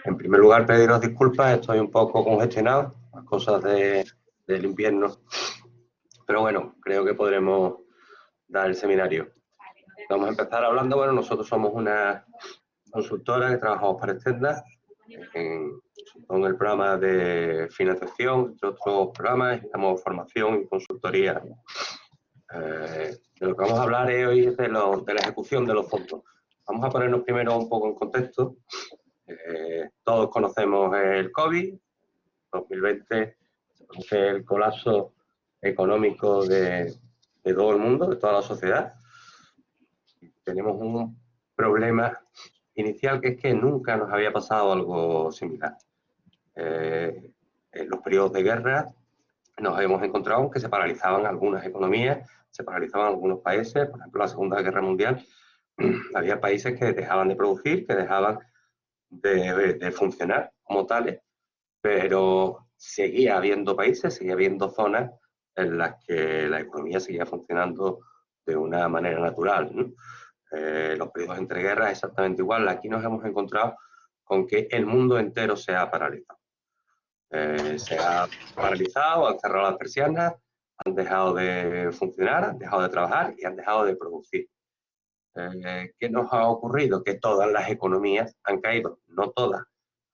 En primer lugar, pediros disculpas, estoy un poco congestionado, las cosas del invierno, pero bueno, creo que podremos dar el seminario. Vamos a empezar hablando, bueno, nosotros somos una consultora que trabajamos para Extenda con el programa de financiación, entre otros programas, damos formación y consultoría. De lo que vamos a hablar hoy es de la ejecución de los fondos. Vamos a ponernos primero un poco en contexto. Todos conocemos el COVID, 2020 se produce el colapso económico de todo el mundo, de toda la sociedad. Tenemos un problema inicial que es que nunca nos había pasado algo similar. En los periodos de guerra nos hemos encontrado que se paralizaban algunas economías, se paralizaban algunos países, por ejemplo, la Segunda Guerra Mundial, había países que dejaban de producir, que dejaban de funcionar como tales, pero seguía habiendo países, seguía habiendo zonas en las que la economía seguía funcionando de una manera natural, ¿no? Los periodos entre guerras es exactamente igual. Aquí nos hemos encontrado con que el mundo entero se ha paralizado. Se ha paralizado, han cerrado las persianas, han dejado de funcionar, han dejado de trabajar y han dejado de producir. ¿Qué nos ha ocurrido? Que todas las economías han caído, no todas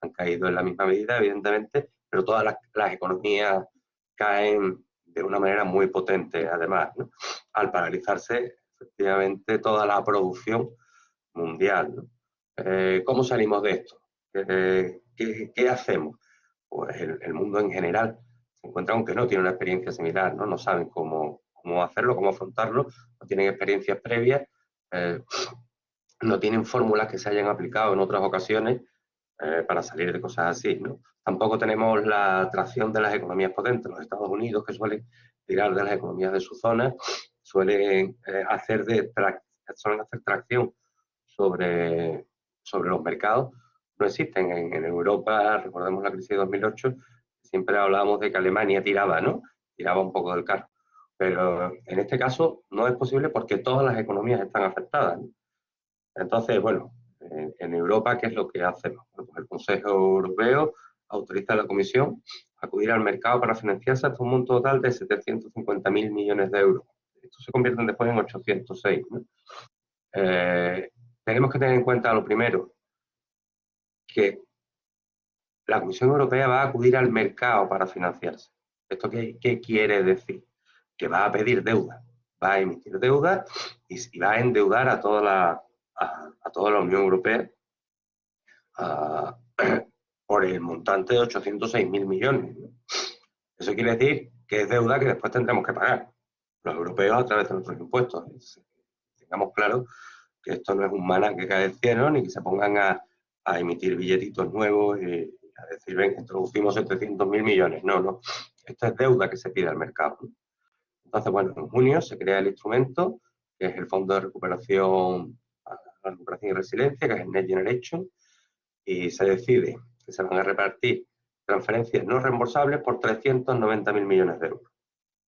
han caído en la misma medida, evidentemente, pero todas las economías caen de una manera muy potente, además, ¿no? Al paralizarse, efectivamente, toda la producción mundial, ¿no? ¿Cómo salimos de esto? ¿Qué hacemos? Pues el mundo en general se encuentra, aunque no tiene una experiencia similar, ¿no? No saben cómo hacerlo, cómo afrontarlo, no tienen experiencias previas, no tienen fórmulas que se hayan aplicado en otras ocasiones para salir de cosas así, ¿no? Tampoco tenemos la atracción de las economías potentes. Los Estados Unidos, que suelen tirar de las economías de su zona, suelen hacer tracción sobre los mercados, no existen. En Europa, recordemos la crisis de 2008, siempre hablábamos de que Alemania tiraba, ¿no? Tiraba un poco del carro. Pero en este caso no es posible porque todas las economías están afectadas, ¿no? Entonces, bueno, en Europa, ¿qué es lo que hacemos? Bueno, pues el Consejo Europeo autoriza a la Comisión a acudir al mercado para financiarse hasta un monto total de 750.000 millones de euros. Esto se convierte después en 806, ¿no? Tenemos que tener en cuenta lo primero, que la Comisión Europea va a acudir al mercado para financiarse. ¿Esto qué quiere decir? Que va a pedir deuda, va a emitir deuda y va a endeudar a toda la Unión Europea por el montante de 806.000 millones. ¿No? Eso quiere decir que es deuda que después tendremos que pagar los europeos a través de nuestros impuestos. Entonces, tengamos claro que esto no es un maná que cae del cielo, ni que se pongan a emitir billetitos nuevos y a decir, ven, introducimos 700.000 millones. No, no. Esto es deuda que se pide al mercado. Entonces, bueno, en junio se crea el instrumento, que es el Fondo de Recuperación y Resiliencia, que es el Next Generation, y se decide que se van a repartir transferencias no reembolsables por 390.000 millones de euros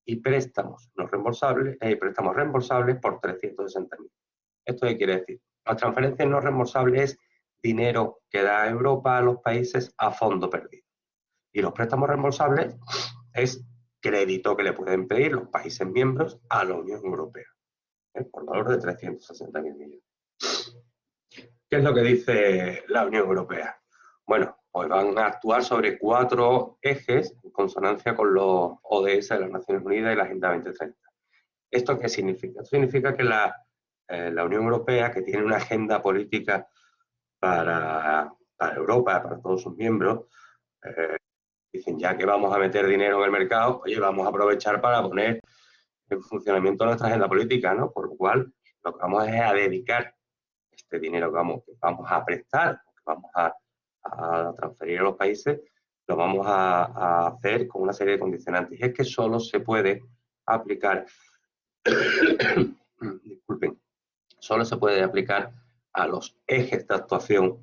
y préstamos no reembolsables, préstamos reembolsables por 360.000. ¿Esto qué quiere decir? Las transferencias no reembolsables es dinero que da Europa a los países a fondo perdido. Y los préstamos reembolsables es crédito que le pueden pedir los países miembros a la Unión Europea, por valor de 360.000 millones. ¿Qué es lo que dice la Unión Europea? Bueno, pues van a actuar sobre 4 ejes en consonancia con los ODS de las Naciones Unidas y la Agenda 2030. ¿Esto qué significa? Esto significa que la Unión Europea, que tiene una agenda política para Europa, para todos sus miembros, dicen, ya que vamos a meter dinero en el mercado, oye, vamos a aprovechar para poner en funcionamiento nuestra agenda política, ¿no? Por lo cual, lo que vamos es a dedicar este dinero que vamos a prestar, que vamos a transferir a los países, lo vamos a hacer con una serie de condicionantes. Y es que solo se puede aplicar, disculpen, solo se puede aplicar a los ejes de actuación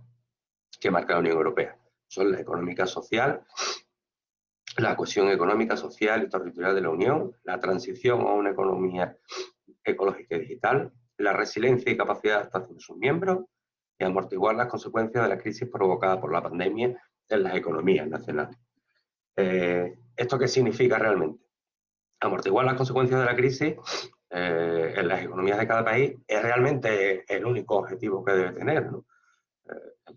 que marca la Unión Europea. Son la económica social, la cohesión económica, social y territorial de la Unión, la transición a una economía ecológica y digital, la resiliencia y capacidad de adaptación de sus miembros, y amortiguar las consecuencias de la crisis provocada por la pandemia en las economías nacionales. ¿Esto qué significa realmente? Amortiguar las consecuencias de la crisis en las economías de cada país es realmente el único objetivo que debe tener, ¿no?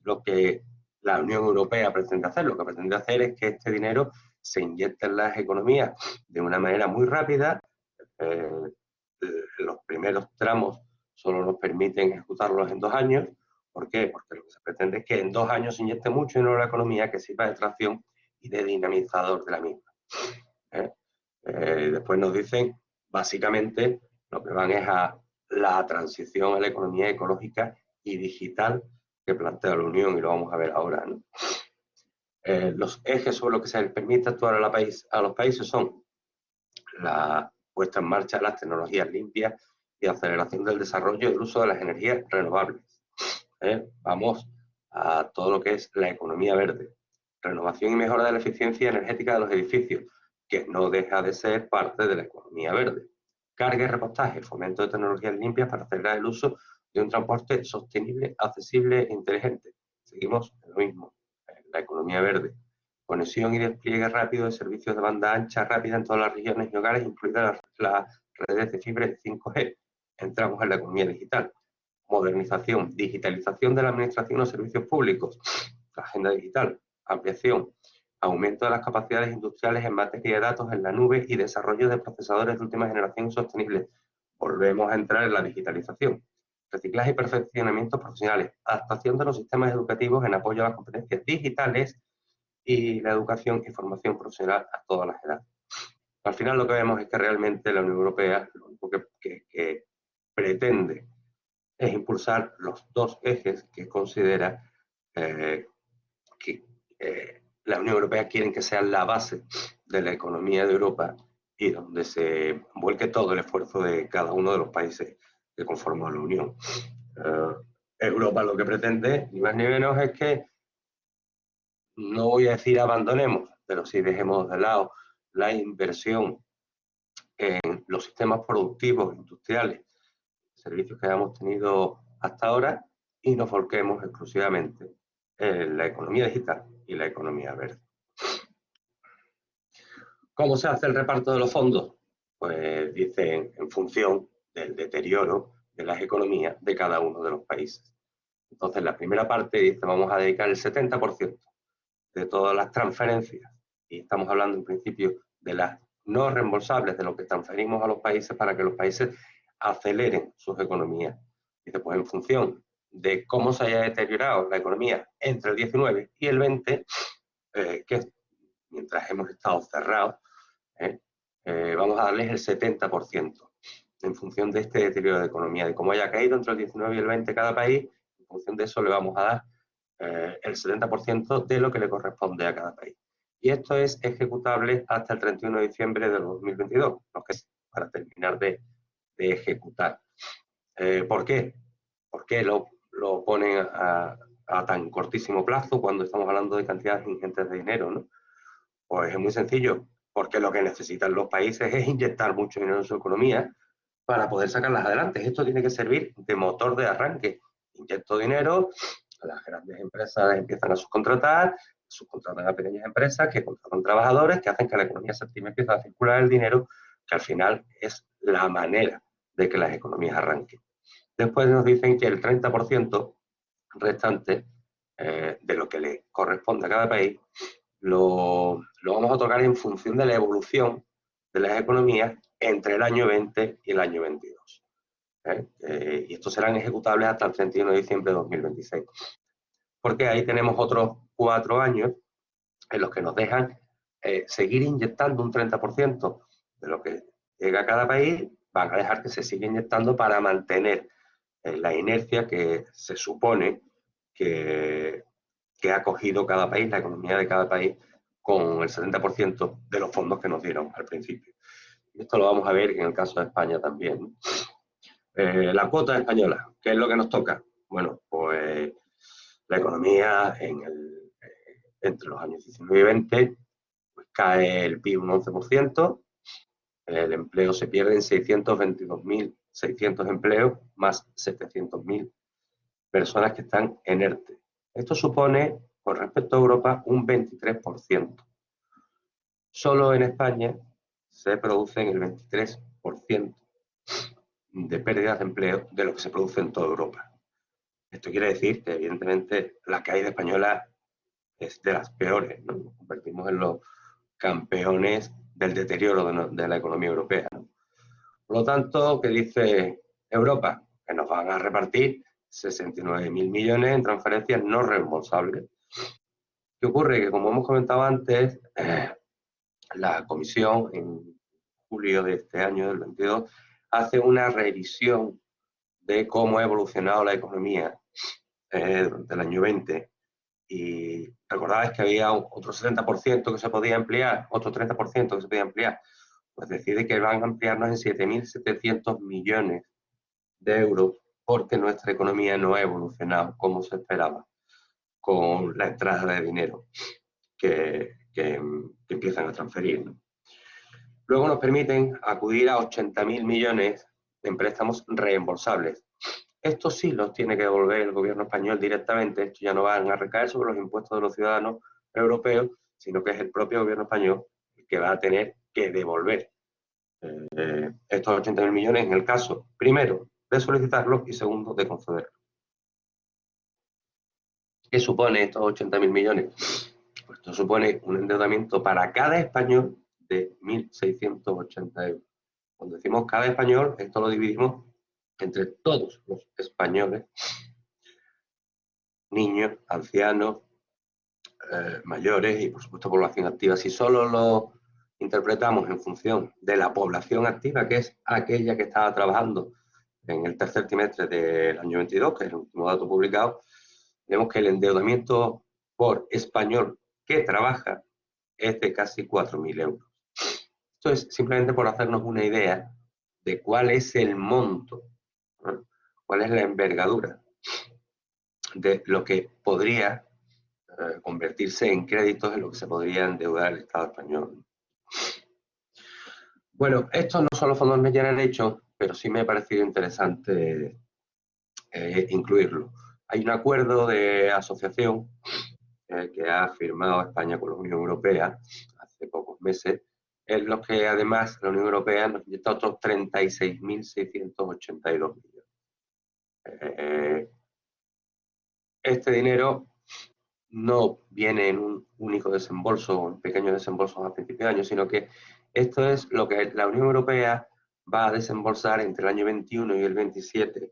Lo que la Unión Europea pretende hacer. Lo que pretende hacer es que este dinero se inyecte en las economías de una manera muy rápida. Los primeros tramos solo nos permiten ejecutarlos en 2 años. ¿Por qué? Porque lo que se pretende es que en 2 años se inyecte mucho dinero en la economía que sirva de tracción y de dinamizador de la misma. Después nos dicen, básicamente, lo que van es a la transición a la economía ecológica y digital que plantea la Unión, y lo vamos a ver ahora, ¿no? Los ejes sobre los que se les permite actuar a los países son la puesta en marcha de las tecnologías limpias y aceleración del desarrollo y del uso de las energías renovables. Vamos a todo lo que es la economía verde, renovación y mejora de la eficiencia energética de los edificios, que no deja de ser parte de la economía verde. Carga y repostaje, fomento de tecnologías limpias para acelerar el uso de un transporte sostenible, accesible e inteligente. Seguimos en lo mismo, la economía verde. Conexión y despliegue rápido de servicios de banda ancha rápida en todas las regiones y hogares, incluidas las redes de fibra 5G. Entramos en la economía digital. Modernización, digitalización de la administración y los servicios públicos. La agenda digital, ampliación, aumento de las capacidades industriales en materia de datos en la nube y desarrollo de procesadores de última generación sostenibles. Volvemos a entrar en la digitalización. Reciclaje y perfeccionamientos profesionales. Adaptación de los sistemas educativos en apoyo a las competencias digitales y la educación y formación profesional a todas las edades. Al final lo que vemos es que realmente la Unión Europea lo único que pretende es impulsar los 2 ejes que considera que la Unión Europea quiere que sean la base de la economía de Europa y donde se vuelque todo el esfuerzo de cada uno de los países que conforman la Unión. Europa lo que pretende, ni más ni menos, es que, no voy a decir abandonemos, pero sí dejemos de lado la inversión en los sistemas productivos, industriales, servicios que hayamos tenido hasta ahora y nos volquemos exclusivamente en la economía digital y la economía verde. ¿Cómo se hace el reparto de los fondos? Pues dicen en función del deterioro de las economías de cada uno de los países. Entonces, la primera parte dice vamos a dedicar el 70% de todas las transferencias, y estamos hablando en principio de las no reembolsables, de lo que transferimos a los países para que los países aceleren sus economías. Dice, pues en función de cómo se haya deteriorado la economía entre el 19 y el 20, que mientras hemos estado cerrados, vamos a darles el 70% en función de este deterioro de economía, de cómo haya caído entre el 19 y el 20 cada país. En función de eso le vamos a dar el 70% de lo que le corresponde a cada país. Y esto es ejecutable hasta el 31 de diciembre de 2022, lo que es para terminar de ejecutar. ¿Por qué? ¿Por qué lo ponen a tan cortísimo plazo cuando estamos hablando de cantidades ingentes de dinero, ¿no? Pues es muy sencillo, porque lo que necesitan los países es inyectar mucho dinero en su economía para poder sacarlas adelante. Esto tiene que servir de motor de arranque. Inyecto dinero, las grandes empresas empiezan a subcontratan a pequeñas empresas que contratan trabajadores, que hacen que la economía se active, empieza a circular el dinero, que al final es la manera de que las economías arranquen. Después nos dicen que el 30% restante de lo que le corresponde a cada país lo vamos a otorgar en función de la evolución de las economías entre el año 20 y el año 22. Y estos serán ejecutables hasta el 31 de diciembre de 2026. Porque ahí tenemos otros 4 años en los que nos dejan seguir inyectando un 30% de lo que llega a cada país, van a dejar que se siga inyectando para mantener la inercia que se supone que ha cogido cada país, la economía de cada país, con el 70% de los fondos que nos dieron al principio. Y esto lo vamos a ver en el caso de España también. La cuota española, ¿qué es lo que nos toca? Bueno, pues la economía entre los años 19 y 20 pues cae el PIB un 11%, el empleo se pierde en 622.600 empleos, más 700.000 personas que están en ERTE. Esto supone, con respecto a Europa, un 23%. Solo en España se producen el 23% de pérdidas de empleo de lo que se produce en toda Europa. Esto quiere decir que, evidentemente, la caída española es de las peores, ¿no? Nos convertimos en los campeones del deterioro de la economía europea, ¿no? Por lo tanto, ¿qué dice Europa? Que nos van a repartir 69.000 millones en transferencias no reembolsables. ¿Qué ocurre? Que, como hemos comentado antes, la Comisión, en julio de este año, del 22, hace una revisión de cómo ha evolucionado la economía durante el año 20. Y recordabais que había otro 70% que se podía ampliar, otro 30% que se podía ampliar. Pues decide que van a ampliarnos en 7.700 millones de euros porque nuestra economía no ha evolucionado como se esperaba con la entrada de dinero que empiezan a transferir, ¿no? Luego nos permiten acudir a 80.000 millones en préstamos reembolsables. Estos sí los tiene que devolver el gobierno español directamente. Estos ya no van a recaer sobre los impuestos de los ciudadanos europeos, sino que es el propio gobierno español el que va a tener que devolver estos 80.000 millones en el caso, primero, de solicitarlos y segundo, de concederlos. ¿Qué supone estos 80.000 millones? Pues esto supone un endeudamiento para cada español de 1.680 euros. Cuando decimos cada español, esto lo dividimos entre todos los españoles, niños, ancianos, mayores y, por supuesto, población activa. Si solo lo interpretamos en función de la población activa, que es aquella que estaba trabajando en el tercer trimestre del año 22, que es el último dato publicado, vemos que el endeudamiento por español que trabaja es de casi 4.000 euros. Esto es simplemente por hacernos una idea de cuál es el monto, ¿no? Cuál es la envergadura de lo que podría convertirse en créditos en lo que se podría endeudar el Estado español. Bueno, estos no son los fondos Next Generation, pero sí me ha parecido interesante incluirlo. Hay un acuerdo de asociación que ha firmado España con la Unión Europea hace pocos meses, en los que además la Unión Europea nos inyecta otros 36.682 millones. Este dinero no viene en un único desembolso o en pequeños desembolsos a principios de año, sino que esto es lo que la Unión Europea va a desembolsar entre el año 21 y el 27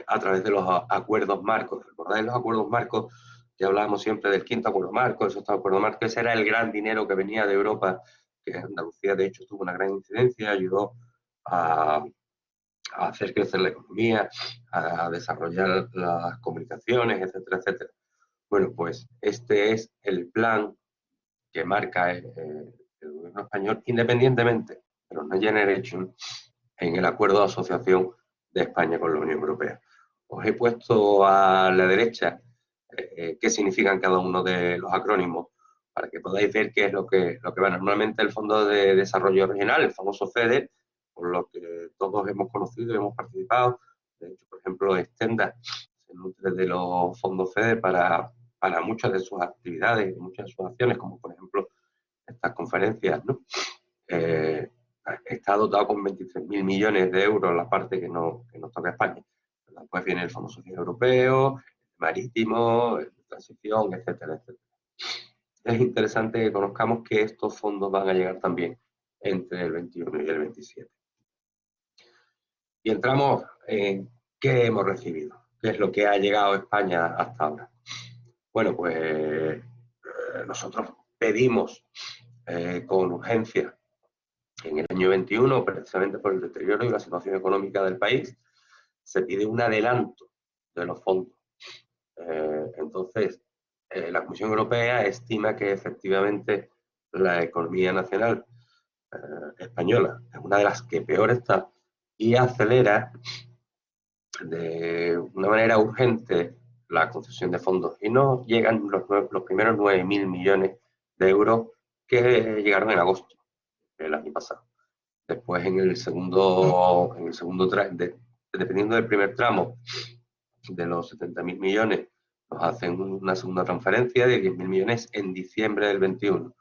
a través de los acuerdos marcos. ¿Recordáis los acuerdos marcos? Que hablábamos siempre del quinto acuerdo marco, el sexto acuerdo marco. Ese era el gran dinero que venía de Europa, que Andalucía de hecho tuvo una gran incidencia, ayudó a hacer crecer la economía, a desarrollar las comunicaciones, etcétera, etcétera. Bueno, pues este es el plan que marca el gobierno español, independientemente de los Next Generation, en el acuerdo de asociación de España con la Unión Europea. Os he puesto a la derecha qué significan cada uno de los acrónimos para que podáis ver qué es lo que va. Normalmente el Fondo de Desarrollo Regional, el famoso FEDER, por lo que todos hemos conocido y hemos participado. De hecho, por ejemplo, Extenda se nutre de los fondos FEDER para muchas de sus actividades y muchas de sus acciones, como por ejemplo estas conferencias, ¿no? Está dotado con 23.000 millones de euros la parte que nos toca a España. Después viene el Fondo Social Europeo, el marítimo, el de transición, etcétera, etcétera. Es interesante que conozcamos que estos fondos van a llegar también entre el 21 y el 27. Y entramos en qué hemos recibido, qué es lo que ha llegado a España hasta ahora. Bueno, pues nosotros pedimos con urgencia en el año 21, precisamente por el deterioro y la situación económica del país, se pide un adelanto de los fondos. Entonces, la Comisión Europea estima que efectivamente la economía nacional española es una de las que peor está y acelera de una manera urgente la concesión de fondos. Y no llegan los primeros 9.000 millones de euros que llegaron en agosto del año pasado. Después, en el segundo tramo, dependiendo del primer tramo, de los 70.000 millones nos hacen una segunda transferencia de 10.000 millones en diciembre del 21.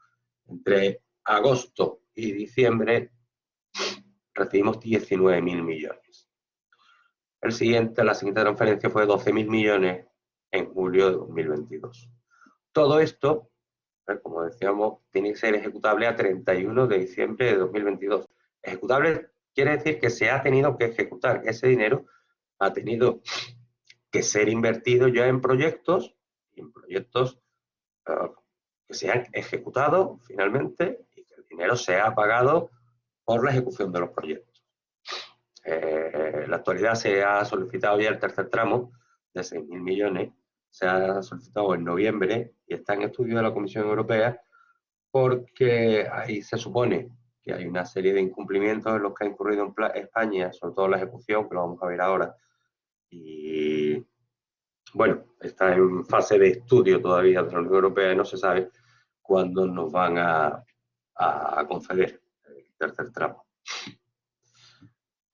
Entre agosto y diciembre recibimos 19.000 millones. La siguiente transferencia fue de 12.000 millones en julio de 2022. Todo esto, como decíamos, tiene que ser ejecutable a 31 de diciembre de 2022. Ejecutable quiere decir que se ha tenido que ejecutar, que ese dinero ha tenido que ser invertido ya en proyectos que se han ejecutado finalmente y que el dinero se ha pagado por la ejecución de los proyectos. En la actualidad se ha solicitado ya el tercer tramo de 6.000 millones, se ha solicitado en noviembre y está en estudio de la Comisión Europea porque ahí se supone que hay una serie de incumplimientos en los que ha incurrido en España, sobre todo la ejecución, que lo vamos a ver ahora, y bueno, está en fase de estudio todavía de la Unión Europea y no se sabe cuándo nos van a conceder el tercer tramo.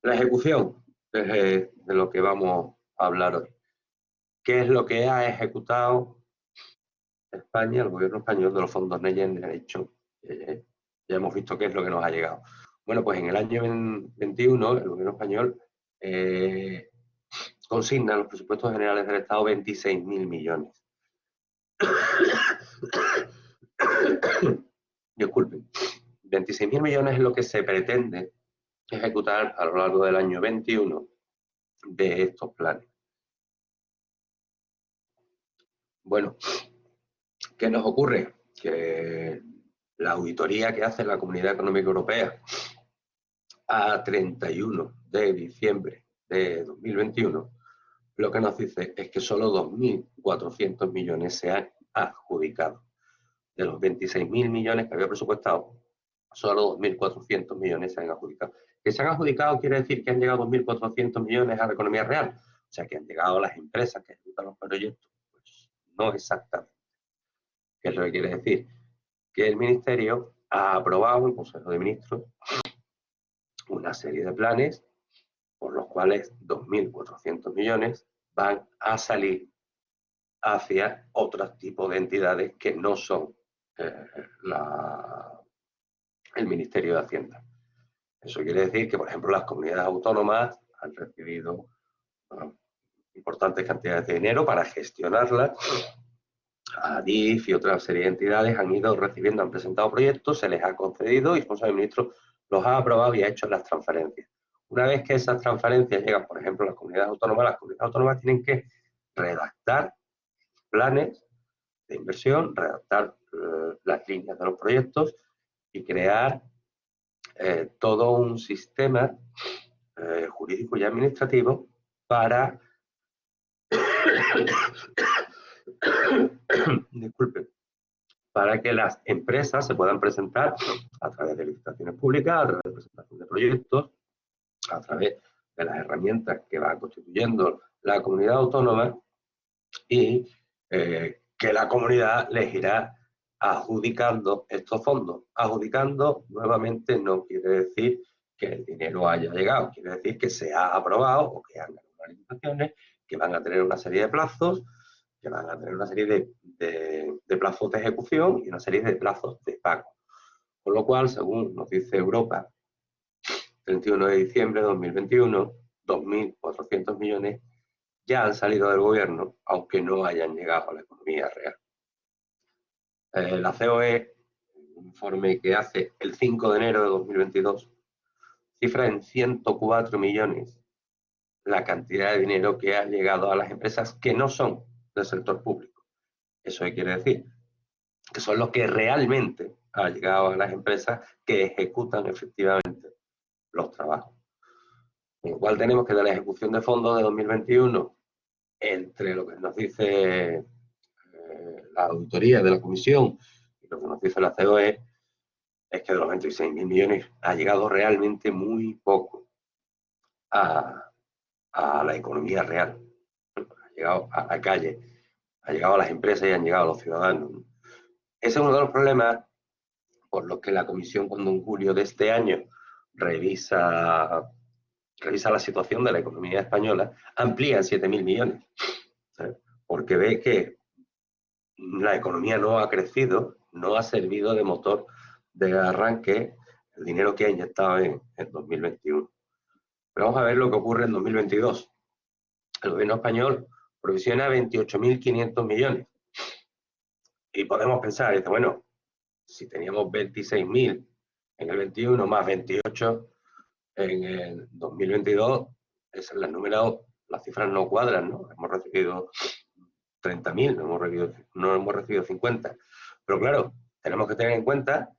La ejecución es de lo que vamos a hablar hoy. ¿Qué es lo que ha ejecutado España, el gobierno español, de los fondos Next Generation? Ya hemos visto qué es lo que nos ha llegado. Bueno, pues en el año 21 el gobierno español consigna en los presupuestos generales del Estado 26.000 millones. Disculpen, 26.000 millones es lo que se pretende ejecutar a lo largo del año 21 de estos planes. Bueno, ¿qué nos ocurre? Que la auditoría que hace la Comunidad Económica Europea a 31 de diciembre de 2021, lo que nos dice es que solo 2.400 millones se han adjudicado. De los 26.000 millones que había presupuestado, solo 2.400 millones se han adjudicado. Que se han adjudicado quiere decir que han llegado 2.400 millones a la economía real, o sea, que han llegado a las empresas que ejecutan los proyectos. Pues no exactamente. ¿Qué es lo que quiere decir? Que el Ministerio ha aprobado en Consejo de Ministros una serie de planes por los cuales 2.400 millones van a salir hacia otros tipos de entidades que no son el Ministerio de Hacienda. Eso quiere decir que, por ejemplo, las comunidades autónomas han recibido importantes cantidades de dinero para gestionarlas. ADIF y otra serie de entidades han ido recibiendo, han presentado proyectos, se les ha concedido y el Consejo de Ministros los ha aprobado y ha hecho las transferencias. Una vez que esas transferencias llegan, por ejemplo, a las comunidades autónomas tienen que redactar planes de inversión, redactar las líneas de los proyectos y crear todo un sistema jurídico y administrativo para disculpe, para que las empresas se puedan presentar a través de licitaciones públicas, a través de presentación de proyectos, a través de las herramientas que va constituyendo la comunidad autónoma y que la comunidad les irá adjudicando estos fondos. Adjudicando, nuevamente, no quiere decir que el dinero haya llegado, quiere decir que se ha aprobado o que han ganado unas licitaciones, que van a tener una serie de plazos, que van a tener una serie de plazos de ejecución y una serie de plazos de pago. Con lo cual, según nos dice Europa, 31 de diciembre de 2021, 2.400 millones ya han salido del gobierno, aunque no hayan llegado a la economía real. La COE, un informe que hace el 5 de enero de 2022, cifra en 104 millones la cantidad de dinero que ha llegado a las empresas que no son del sector público. Eso quiere decir que son los que realmente ha llegado a las empresas que ejecutan efectivamente los trabajos. Con lo cual tenemos que de la ejecución de fondos de 2021, entre lo que nos dice la auditoría de la Comisión y lo que nos dice la COE, es que de los 26.000 millones ha llegado realmente muy poco a la economía real. Ha llegado a la calle, ha llegado a las empresas y han llegado a los ciudadanos. Ese es uno de los problemas por los que la Comisión, cuando en julio de este año revisa revisa la situación de la economía española, amplía en 7.000 millones, ¿sabes? Porque ve que la economía no ha crecido, no ha servido de motor de arranque el dinero que ha inyectado en 2021. Pero vamos a ver lo que ocurre en 2022. El gobierno español provisiona 28.500 millones. Y podemos pensar, dice, bueno, si teníamos 26.000 en el 21 más 28 en el 2022, las cifras no cuadran, ¿no? Hemos recibido 30.000, no hemos recibido 50. Pero claro, tenemos que tener en cuenta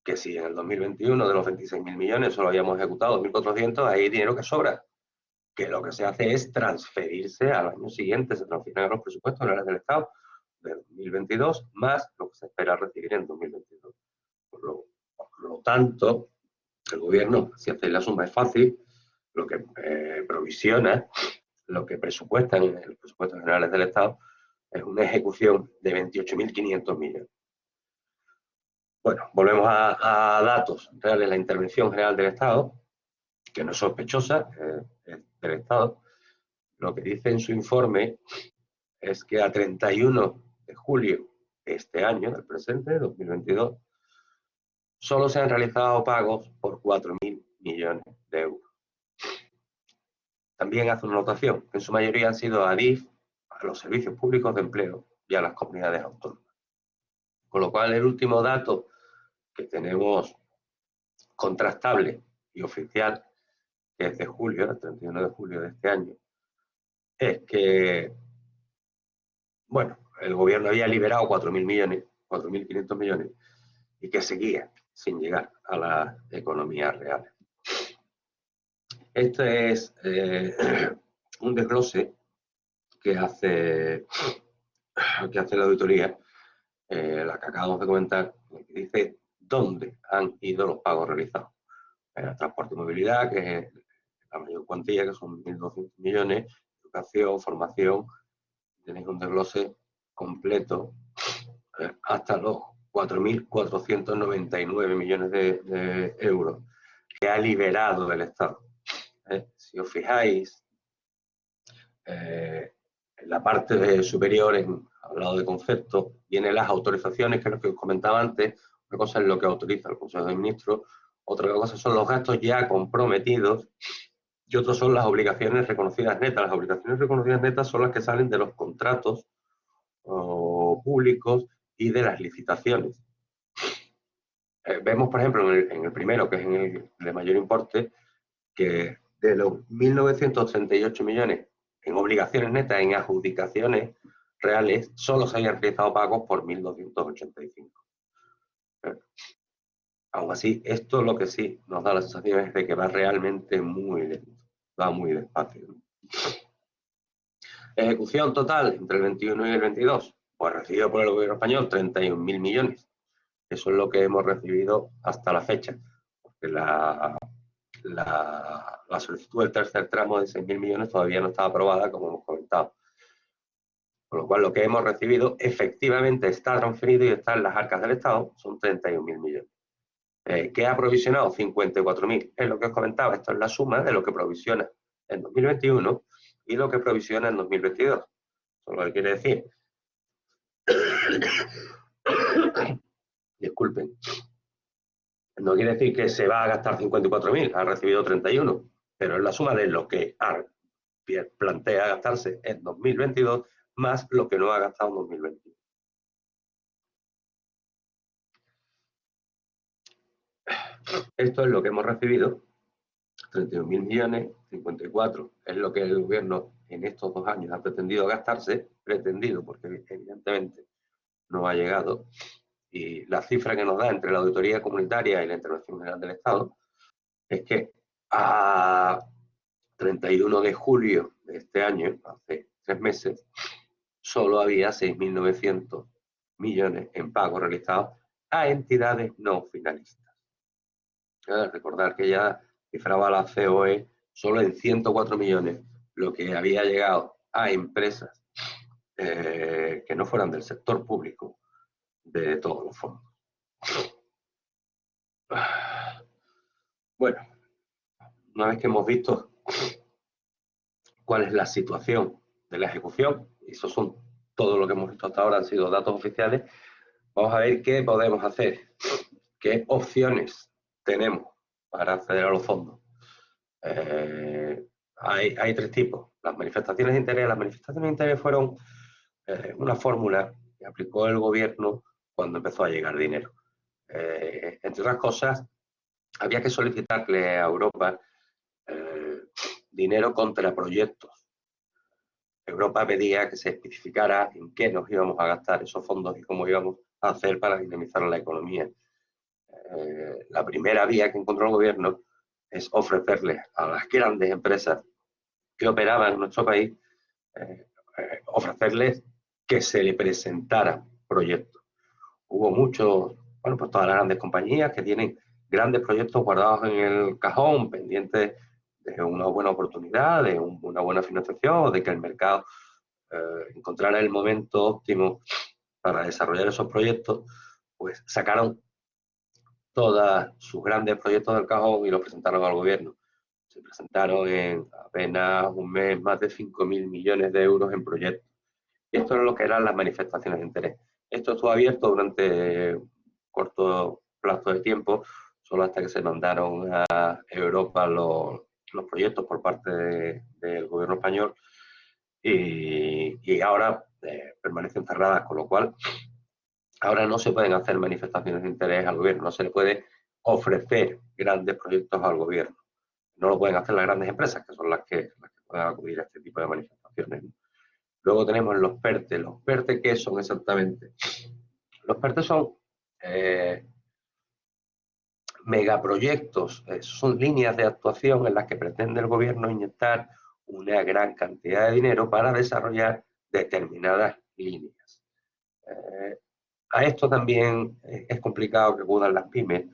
que si en el 2021 de los 26.000 millones solo habíamos ejecutado 2.400, hay dinero que sobra, que lo que se hace es transferirse al año siguiente, se transfieren a los presupuestos generales del Estado de 2022 más lo que se espera recibir en 2022. Por lo tanto, el gobierno, si hacéis la suma es fácil, lo que provisiona, lo que presupuesta en los presupuestos generales del Estado es una ejecución de 28.500 millones. Bueno, volvemos a datos reales. La intervención general del Estado, que no es sospechosa, es del Estado, lo que dice en su informe es que a 31 de julio de este año, del presente, 2022, solo se han realizado pagos por 4.000 millones de euros. También hace una anotación, que en su mayoría han sido a DIF, a los servicios públicos de empleo y a las comunidades autónomas. Con lo cual, el último dato que tenemos contrastable y oficial, que es de julio, el 31 de julio de este año, es que, bueno, el gobierno había liberado 4.000 millones, 4.500 millones, y que seguía sin llegar a la economía real. Este es un desglose que hace la auditoría, la que acabamos de comentar, que dice dónde han ido los pagos realizados. Transporte y movilidad, que es la mayor cuantía, que son 1.200 millones, educación, formación, tenéis un desglose completo hasta los 4.499 millones de euros que ha liberado el Estado. Si os fijáis, en la parte superior, al lado de conceptos, vienen las autorizaciones, que es lo que os comentaba antes. Una cosa es lo que autoriza el Consejo de Ministros, otra cosa son los gastos ya comprometidos y otros son las obligaciones reconocidas netas. Las obligaciones reconocidas netas son las que salen de los contratos públicos y de las licitaciones. Vemos, por ejemplo, en el primero, que es en el de mayor importe, que de los 1.938 millones en obligaciones netas, en adjudicaciones reales, solo se habían realizado pagos por 1.285. Aún así, esto lo que sí nos da la sensación es de que va realmente muy lento, va muy despacio. Ejecución total entre el 21 y el 22, pues recibido por el gobierno español 31.000 millones. Eso es lo que hemos recibido hasta la fecha, porque la solicitud del tercer tramo de 6.000 millones todavía no está aprobada, como hemos comentado. Con lo cual, lo que hemos recibido efectivamente está transferido y está en las arcas del Estado, son 31.000 millones. ¿Qué ha provisionado? 54.000. Es lo que os comentaba, esto es la suma de lo que provisiona en 2021 y lo que provisiona en 2022. Eso lo que quiere decir. Disculpen. No quiere decir que se va a gastar 54.000, ha recibido 31, pero es la suma de lo que plantea gastarse en 2022 más lo que no ha gastado en 2021. Esto es lo que hemos recibido, 31.000 millones, 54 es lo que el gobierno en estos 2 años ha pretendido gastarse, porque evidentemente no ha llegado, y la cifra que nos da entre la auditoría comunitaria y la intervención general del Estado es que a 31 de julio de este año, hace 3 meses, solo había 6.900 millones en pagos realizados a entidades no finalistas. Recordar que ya cifraba la COE solo en 104 millones lo que había llegado a empresas que no fueran del sector público de todos los fondos. Bueno, una vez que hemos visto cuál es la situación de la ejecución. Eso son todo lo que hemos visto hasta ahora, han sido datos oficiales. Vamos a ver qué podemos hacer, qué opciones tenemos para acceder a los fondos. Hay tres tipos. Las manifestaciones de interés. Las manifestaciones de interés fueron una fórmula que aplicó el gobierno cuando empezó a llegar dinero. Entre otras cosas, había que solicitarle a Europa dinero contra proyectos. Europa pedía que se especificara en qué nos íbamos a gastar esos fondos y cómo íbamos a hacer para dinamizar la economía. La primera vía que encontró el gobierno es ofrecerles a las grandes empresas que operaban en nuestro país, ofrecerles que se le presentaran proyectos. Hubo muchos, bueno, pues todas las grandes compañías que tienen grandes proyectos guardados en el cajón, pendientes de una buena oportunidad, de una buena financiación, de que el mercado encontrara el momento óptimo para desarrollar esos proyectos, pues sacaron todos sus grandes proyectos del cajón y los presentaron al gobierno. Se presentaron en apenas un mes más de 5.000 millones de euros en proyectos. Y esto es lo que eran las manifestaciones de interés. Esto estuvo abierto durante un corto plazo de tiempo, solo hasta que se mandaron a Europa los proyectos por parte del gobierno español y ahora permanecen cerradas, con lo cual ahora no se pueden hacer manifestaciones de interés al gobierno, no se le puede ofrecer grandes proyectos al gobierno. No lo pueden hacer las grandes empresas, que son las que pueden acudir a este tipo de manifestaciones. Luego tenemos los PERTE. ¿Los PERTE qué son exactamente? Los PERTE son megaproyectos, son líneas de actuación en las que pretende el gobierno inyectar una gran cantidad de dinero para desarrollar determinadas líneas. A esto también es complicado que acudan las pymes.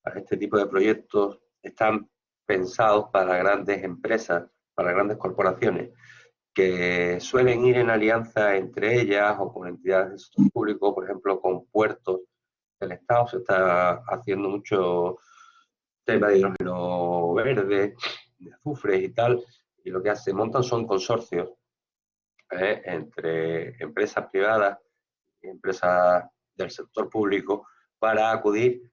A este tipo de proyectos están pensados para grandes empresas, para grandes corporaciones, que suelen ir en alianza entre ellas o con entidades del sector público, por ejemplo, con puertos del Estado. Se está haciendo mucho tema de hidrógeno verde, de azufres y tal, y lo que se montan son consorcios entre empresas privadas y empresas del sector público para acudir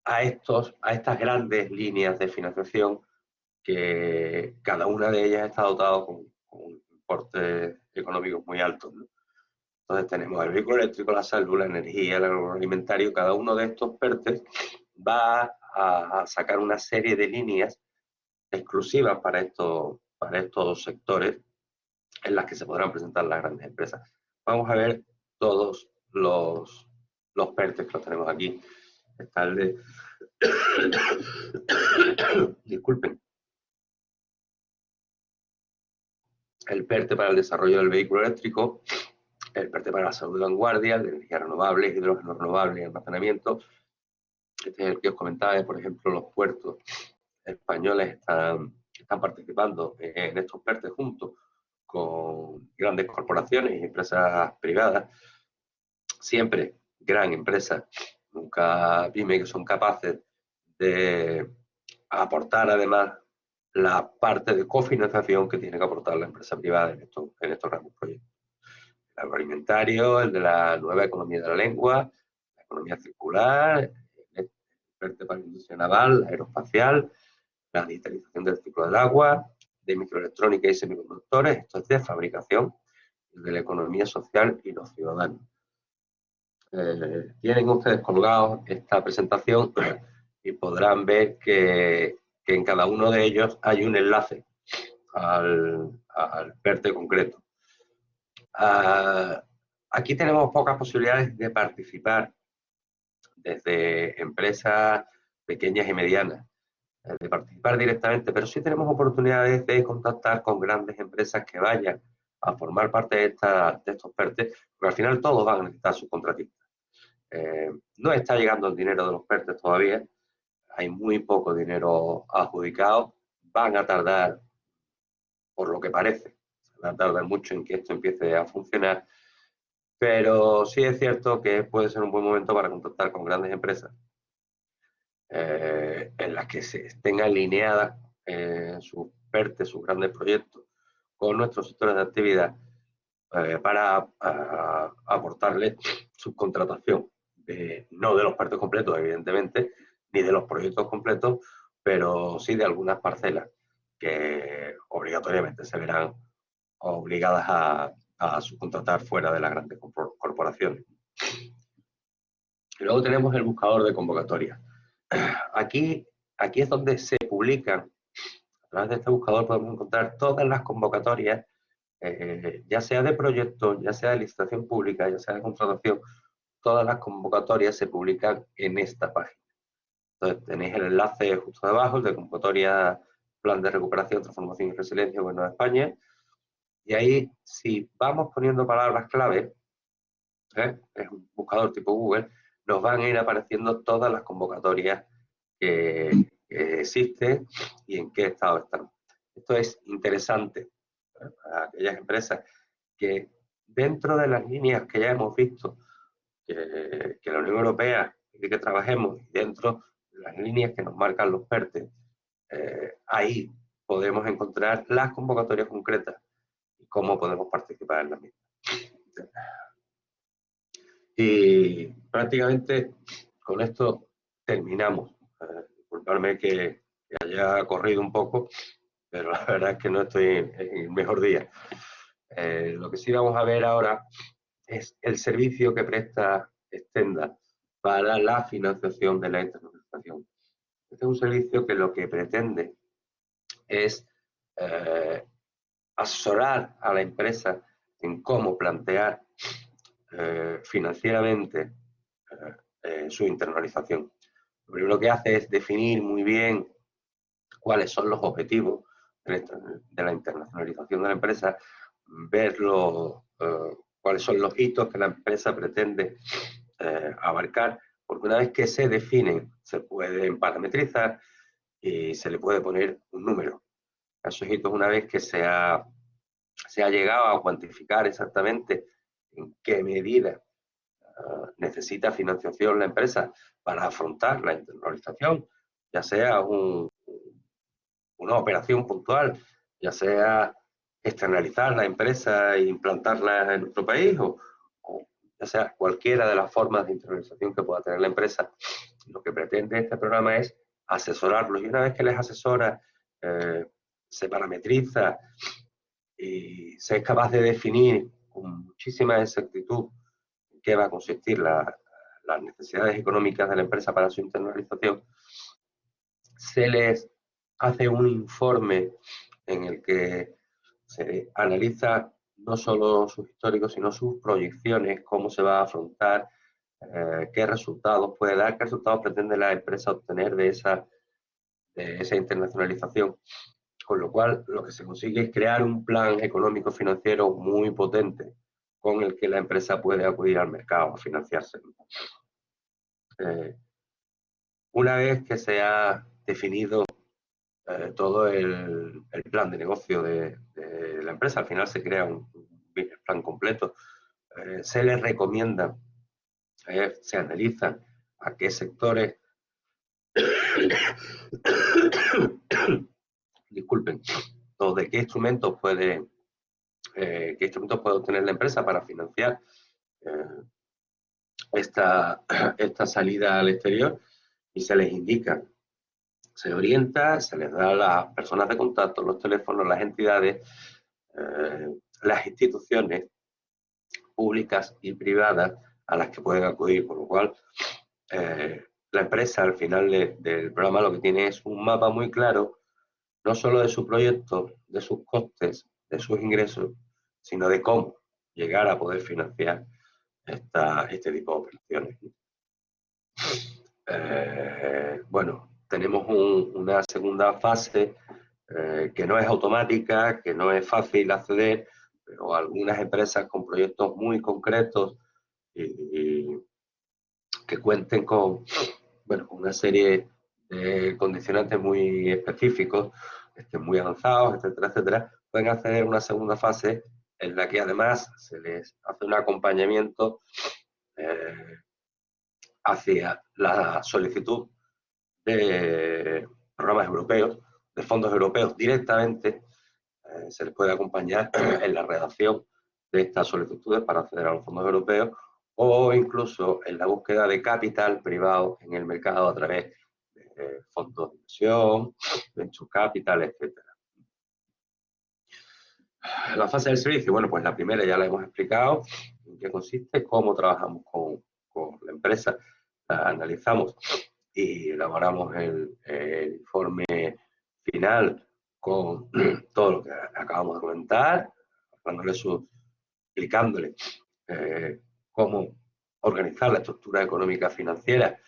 a estas grandes líneas de financiación que cada una de ellas está dotada con importes económicos muy altos, ¿no? Entonces tenemos el vehículo eléctrico, la salud, la energía, el agroalimentario. Cada uno de estos PERTES va a sacar una serie de líneas exclusivas para estos sectores en las que se podrán presentar las grandes empresas. Vamos a ver todos los PERTES que los tenemos aquí. Está el de... Disculpen. El PERTE para el desarrollo del vehículo eléctrico, el PERTE para la salud de vanguardia, el de energías renovables, hidrógeno renovable y almacenamiento. Este es el que os comentaba, por ejemplo, los puertos españoles están participando en estos PERTES junto con grandes corporaciones y empresas privadas, siempre gran empresa, nunca pyme, que son capaces de aportar además la parte de cofinanciación que tiene que aportar la empresa privada en estos grandes proyectos. El agroalimentario, el de la nueva economía de la lengua, la economía circular, el PERTE para la industria naval, la aeroespacial, la digitalización del ciclo del agua, de microelectrónica y semiconductores. Esto es de fabricación, de la economía social y los ciudadanos. Tienen ustedes colgados esta presentación y podrán ver que en cada uno de ellos hay un enlace al PERTE concreto. Aquí tenemos pocas posibilidades de participar desde empresas pequeñas y medianas, de participar directamente, pero sí tenemos oportunidades de contactar con grandes empresas que vayan a formar parte de estos PERTES, porque al final todos van a necesitar subcontratistas. No está llegando el dinero de los PERTES todavía, hay muy poco dinero adjudicado, van a tardar, por lo que parece, van a tardar mucho en que esto empiece a funcionar, pero sí es cierto que puede ser un buen momento para contactar con grandes empresas en las que se estén alineadas sus PERTE, sus grandes proyectos, con nuestros sectores de actividad para aportarles subcontratación, no de los PERTE completos, evidentemente, ni de los proyectos completos, pero sí de algunas parcelas que obligatoriamente se verán obligadas a subcontratar fuera de las grandes corporaciones. Y luego tenemos el buscador de convocatoria. Aquí es donde se publican, a través de este buscador podemos encontrar todas las convocatorias, ya sea de proyectos, ya sea de licitación pública, ya sea de contratación, todas las convocatorias se publican en esta página. Entonces tenéis el enlace justo debajo, el de convocatoria, plan de recuperación, transformación y resiliencia, Gobierno de España. Y ahí, si vamos poniendo palabras clave, es un buscador tipo Google, nos van a ir apareciendo todas las convocatorias que existen y en qué estado están. Esto es interesante para aquellas empresas que dentro de las líneas que ya hemos visto que la Unión Europea quiere que trabajemos, y dentro de las líneas que nos marcan los PERTE, ahí podemos encontrar las convocatorias concretas y cómo podemos participar en las mismas. Y prácticamente con esto terminamos. Disculpadme que haya corrido un poco, pero la verdad es que no estoy en el mejor día. Lo que sí vamos a ver ahora es el servicio que presta Stenda para la financiación de la internacionalización. Este es un servicio que lo que pretende es asesorar a la empresa en cómo plantear financieramente su internalización. Lo primero que hace es definir muy bien cuáles son los objetivos de la internacionalización de la empresa, ver cuáles son los hitos que la empresa pretende abarcar, porque una vez que se definen, se pueden parametrizar y se le puede poner un número. A esos hitos, una vez que se ha llegado a cuantificar exactamente en qué medida necesita financiación la empresa para afrontar la internalización, ya sea una operación puntual, ya sea externalizar la empresa e implantarla en nuestro país, o ya sea cualquiera de las formas de internalización que pueda tener la empresa. Lo que pretende este programa es asesorarlos, y una vez que les asesora, se parametriza y se es capaz de definir con muchísima exactitud en qué va a consistir las necesidades económicas de la empresa para su internalización, se les hace un informe en el que se analiza no solo sus históricos, sino sus proyecciones, cómo se va a afrontar, qué resultados puede dar, qué resultados pretende la empresa obtener de esa internacionalización. Con lo cual, lo que se consigue es crear un plan económico financiero muy potente con el que la empresa puede acudir al mercado a financiarse. Una vez que se ha definido todo el plan de negocio de la empresa, al final se crea un plan completo, se les recomienda, se analizan a qué sectores disculpen, o de qué instrumentos puede obtener la empresa para financiar esta salida al exterior, y se les indica, se orienta, se les da a las personas de contacto, los teléfonos, las entidades, las instituciones públicas y privadas a las que pueden acudir, por lo cual la empresa al final del programa lo que tiene es un mapa muy claro, no solo de su proyecto, de sus costes, de sus ingresos, sino de cómo llegar a poder financiar este tipo de operaciones. Bueno, tenemos una segunda fase que no es automática, que no es fácil acceder, pero algunas empresas con proyectos muy concretos y que cuenten con una serie de condicionantes muy específicos, muy avanzados, etcétera, etcétera, pueden acceder a una segunda fase en la que además se les hace un acompañamiento hacia la solicitud de programas europeos, de fondos europeos directamente, se les puede acompañar en la redacción de estas solicitudes para acceder a los fondos europeos o incluso en la búsqueda de capital privado en el mercado a través de fondos de inversión, venture capital, etcétera. La fase del servicio, bueno, pues la primera ya la hemos explicado, en qué consiste, cómo trabajamos con la empresa, la analizamos y elaboramos el informe final con todo lo que acabamos de comentar, explicándole cómo organizar la estructura económica financiera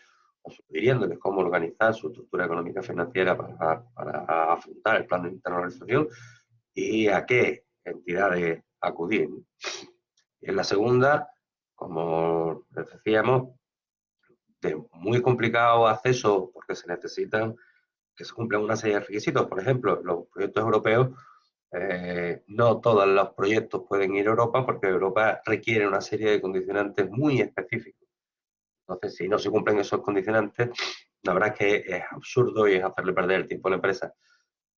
o sugiriéndoles cómo organizar su estructura económica financiera para afrontar el plan de internacionalización y a qué entidades acudir. En la segunda, como les decíamos, de muy complicado acceso porque se necesitan que se cumplan una serie de requisitos. Por ejemplo, los proyectos europeos, no todos los proyectos pueden ir a Europa porque Europa requiere una serie de condicionantes muy específicos. Entonces, si no se cumplen esos condicionantes, la verdad es que es absurdo y es hacerle perder el tiempo a la empresa,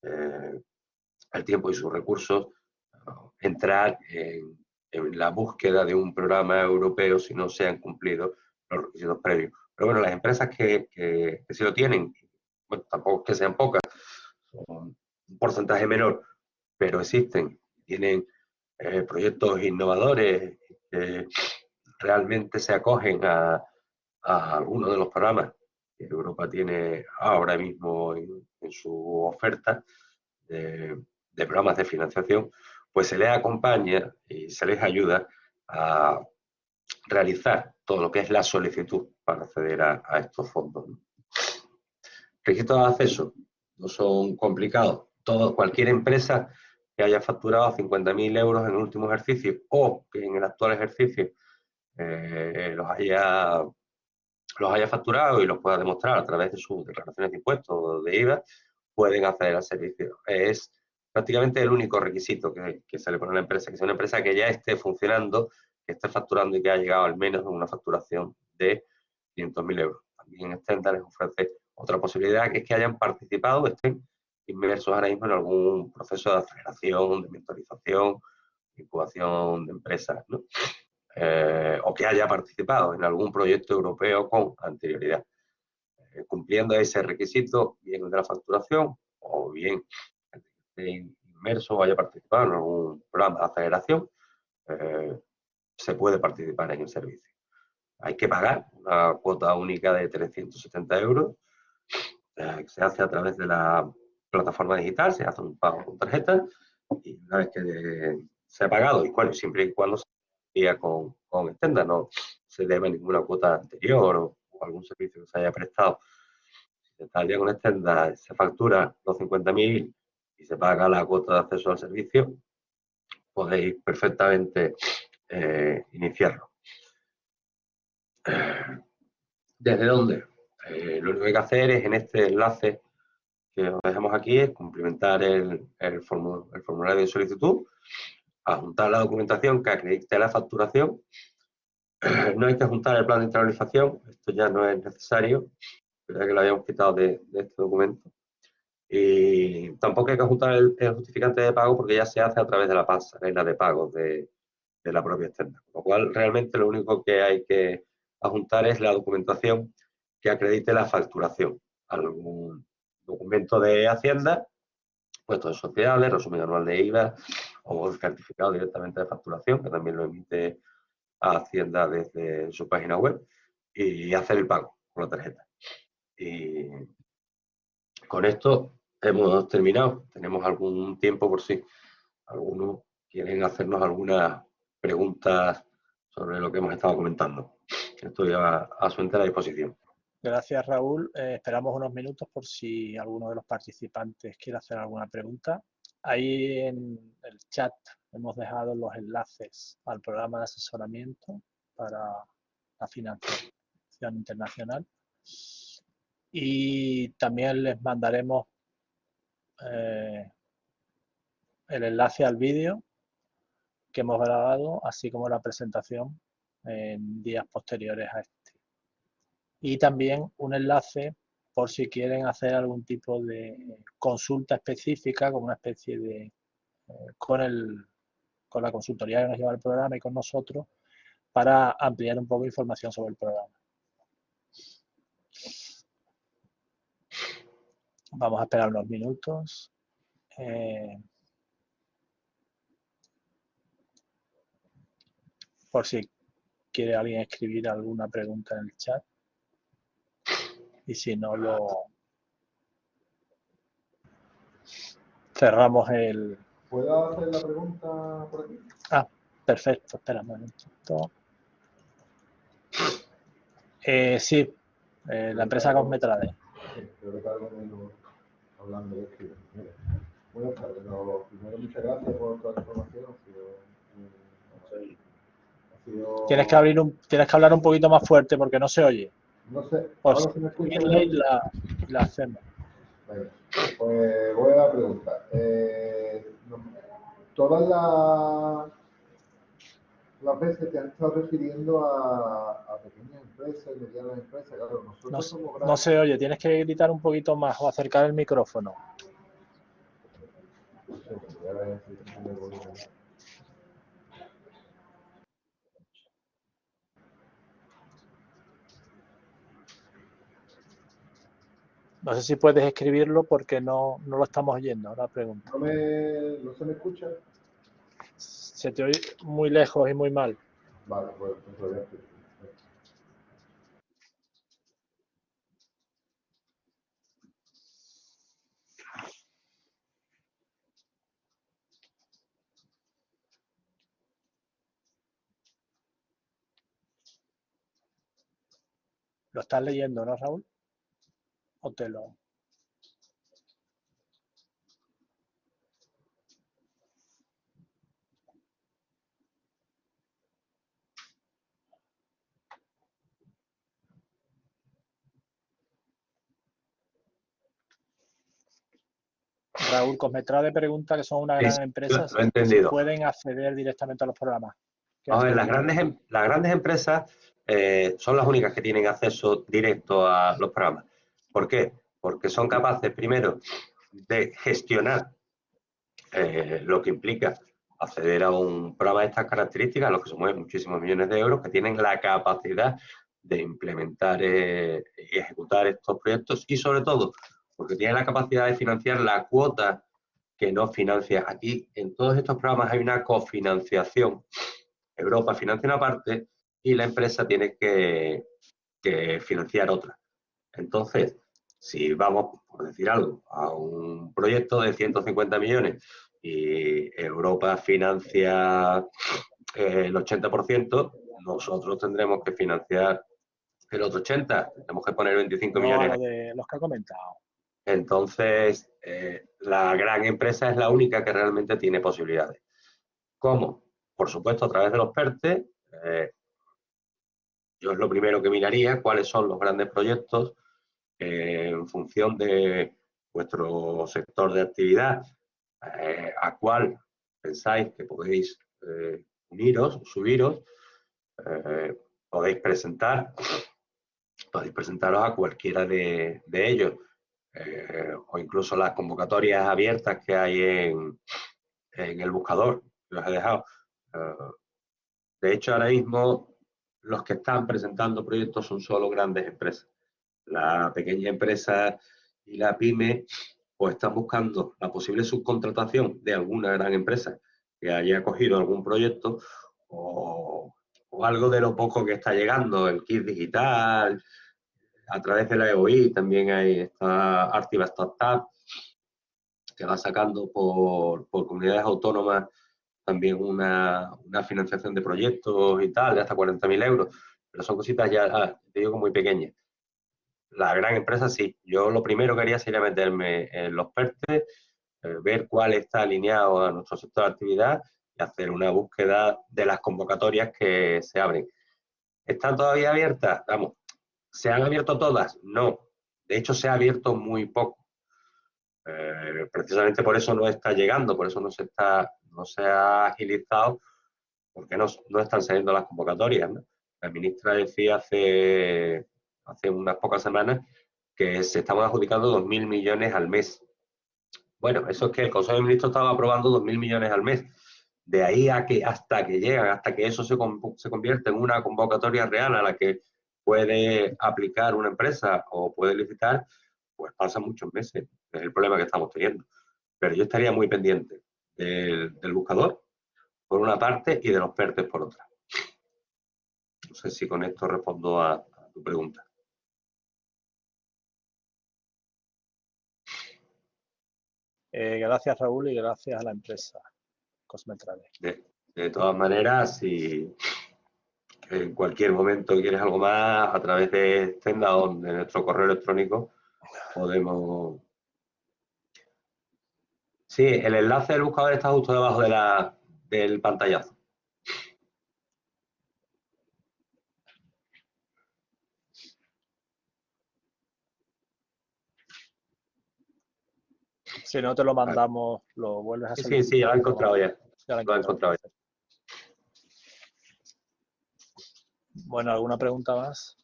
el tiempo y sus recursos, entrar en la búsqueda de un programa europeo si no se han cumplido los requisitos previos. Pero bueno, las empresas que sí lo tienen, bueno, tampoco es que sean pocas, son un porcentaje menor, pero existen, tienen proyectos innovadores que realmente se acogen a algunos de los programas que Europa tiene ahora mismo en su oferta de programas de financiación, pues se les acompaña y se les ayuda a realizar todo lo que es la solicitud para acceder a estos fondos. Requisitos de acceso no son complicados. Cualquier empresa que haya facturado 50.000 euros en el último ejercicio o que en el actual ejercicio los haya facturado y los pueda demostrar a través de sus declaraciones de impuestos o de IVA, pueden acceder al servicio. Es prácticamente el único requisito que se le pone a la empresa, que sea una empresa que ya esté funcionando, que esté facturando y que haya llegado al menos a una facturación de 500.000 euros. También Extenda les ofrece otra posibilidad, que es que hayan participado, estén inmersos ahora mismo en algún proceso de aceleración, de mentorización, de incubación de empresas, ¿no? O que haya participado en algún proyecto europeo con anterioridad. Cumpliendo ese requisito, bien de la facturación o bien esté inmerso o haya participado en algún programa de aceleración, se puede participar en el servicio. Hay que pagar una cuota única de 370 euros, que se hace a través de la plataforma digital, se hace un pago con tarjeta y una vez que se ha pagado, y bueno, siempre y cuando se haga con Extenda, no se debe ninguna cuota anterior o algún servicio que se haya prestado. Si se está al día con Extenda, se factura los 50.000 y se paga la cuota de acceso al servicio, podéis perfectamente iniciarlo. ¿Desde dónde? Lo único que hay que hacer es en este enlace que os dejamos aquí, es cumplimentar el formulario de solicitud, adjuntar la documentación que acredite la facturación. No hay que adjuntar el plan de internalización, esto ya no es necesario, ya que lo habíamos quitado de este documento. Y tampoco hay que adjuntar el justificante de pago porque ya se hace a través de la pasarela de pagos de la propia Extenda. Con lo cual, realmente lo único que hay que adjuntar es la documentación que acredite la facturación. Algún documento de Hacienda, puesto de sociedades, resumen anual de IVA o certificado directamente de facturación, que también lo emite Hacienda desde su página web, y hacer el pago con la tarjeta. Y con esto hemos terminado. Tenemos algún tiempo por si algunos quieren hacernos algunas preguntas sobre lo que hemos estado comentando. Estoy a su entera disposición. Gracias, Raúl. Esperamos unos minutos por si alguno de los participantes quiere hacer alguna pregunta. Ahí en el chat hemos dejado los enlaces al programa de asesoramiento para la financiación internacional y también les mandaremos el enlace al vídeo que hemos grabado, así como la presentación en días posteriores a este. Y también un enlace por si quieren hacer algún tipo de consulta específica, como una especie de con la consultoría que nos lleva el programa y con nosotros, para ampliar un poco de información sobre el programa. Vamos a esperar unos minutos. Por si quiere alguien escribir alguna pregunta en el chat. Y si no, cerramos el... ¿Puedo hacer la pregunta por aquí? Ah, perfecto. Espera un momentito. Sí, la empresa Cosmetrade. Sí, creo que está conmigo hablando de esto. Mira, buenas tardes. Primero, muchas gracias por toda la información. Tienes que hablar un poquito más fuerte porque no se oye. No sé, Por ahora si se me escucha queréis, mejor. la hacemos. Venga, pues voy a la pregunta. Todas las veces te han estado refiriendo a pequeñas empresas y medianas empresas. Claro, nosotros somos grandes. No se oye, tienes que gritar un poquito más o acercar el micrófono. Voy a ver si sube el volumen. No sé si puedes escribirlo porque no lo estamos oyendo, la pregunta. ¿No se me escucha? Se te oye muy lejos y muy mal. Vale, pues lo voy a escribir. ¿Lo estás leyendo, no, Raúl? ¿O te lo...? Raúl Cosmetrade pregunta que son una gran empresa, Lo he entendido. pueden acceder directamente a los programas. Vamos a ver, las grandes empresas son las únicas que tienen acceso directo a los programas. ¿Por qué? Porque son capaces, primero, de gestionar lo que implica acceder a un programa de estas características, a los que se mueven muchísimos millones de euros, que tienen la capacidad de implementar y ejecutar estos proyectos y, sobre todo, porque tienen la capacidad de financiar la cuota que no financia. Aquí, en todos estos programas hay una cofinanciación. Europa financia una parte y la empresa tiene que financiar otra. Entonces, si vamos, por decir algo, a un proyecto de 150 millones y Europa financia el 80%, nosotros tendremos que financiar el otro 80%, tenemos que poner 25 No, millones. a lo de los que ha comentado. Entonces, la gran empresa es la única que realmente tiene posibilidades. ¿Cómo? Por supuesto, a través de los PERTE. Yo es lo primero que miraría, cuáles son los grandes proyectos en función de vuestro sector de actividad, a cuál pensáis que podéis uniros, subiros, eh, podéis presentaros a cualquiera de ellos, o incluso las convocatorias abiertas que hay en el buscador que os he dejado. De hecho, ahora mismo los que están presentando proyectos son solo grandes empresas. La pequeña empresa y la pyme pues están buscando la posible subcontratación de alguna gran empresa que haya cogido algún proyecto o algo de lo poco que está llegando, el kit digital, a través de la EOI también hay esta Artiva Startup que va sacando por comunidades autónomas también una financiación de proyectos y tal, de hasta 40.000 euros, pero son cositas ya, te digo, muy pequeñas. La gran empresa sí. Yo lo primero que haría sería meterme en los PERTE, ver cuál está alineado a nuestro sector de actividad y hacer una búsqueda de las convocatorias que se abren. ¿Están todavía abiertas? Vamos, ¿se han abierto todas? No. De hecho, se ha abierto muy poco. Precisamente por eso no está llegando, por eso no se ha agilizado, porque no están saliendo las convocatorias, ¿no? La ministra decía hace unas pocas semanas que se estaban adjudicando 2.000 millones al mes. Bueno, eso es que el Consejo de Ministros estaba aprobando 2.000 millones al mes. De ahí a que hasta que llegan, hasta que eso se convierte en una convocatoria real a la que puede aplicar una empresa o puede licitar, pues pasan muchos meses. Es el problema que estamos teniendo. Pero yo estaría muy pendiente del buscador, por una parte, y de los PERTES, por otra. No sé si con esto respondo a tu pregunta. Gracias, Raúl, y gracias a la empresa Cosmetrade. De todas maneras, si en cualquier momento quieres algo más, a través de Zenda o de nuestro correo electrónico, podemos... Sí, el enlace del buscador está justo debajo del pantallazo. Si no te lo mandamos, lo vuelves a solicitar. Sí, ya lo he encontrado ya. Ya lo he encontrado. Bueno, ¿alguna pregunta más?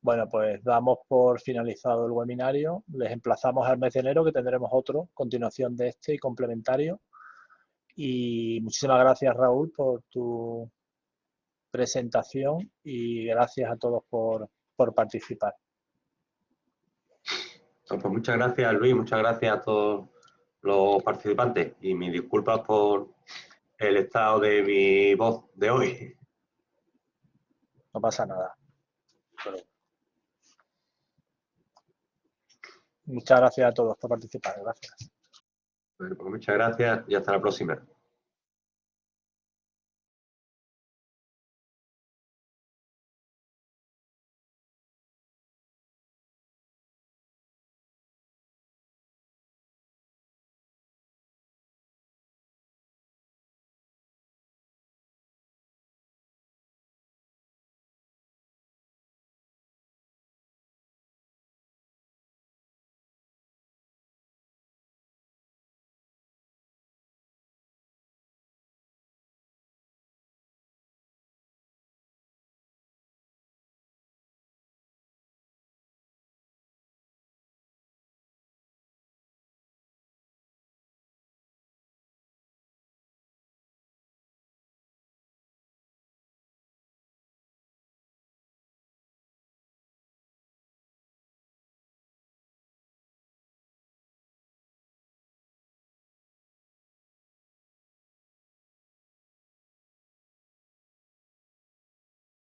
Bueno, pues damos por finalizado el webinario. Les emplazamos al mes de enero, que tendremos otro, continuación de este y complementario. Y muchísimas gracias, Raúl, por tu presentación y gracias a todos por participar. Pues muchas gracias, Luis, muchas gracias a todos los participantes y mis disculpas por el estado de mi voz de hoy. No pasa nada. Muchas gracias a todos por participar. Gracias. Bueno, pues muchas gracias y hasta la próxima.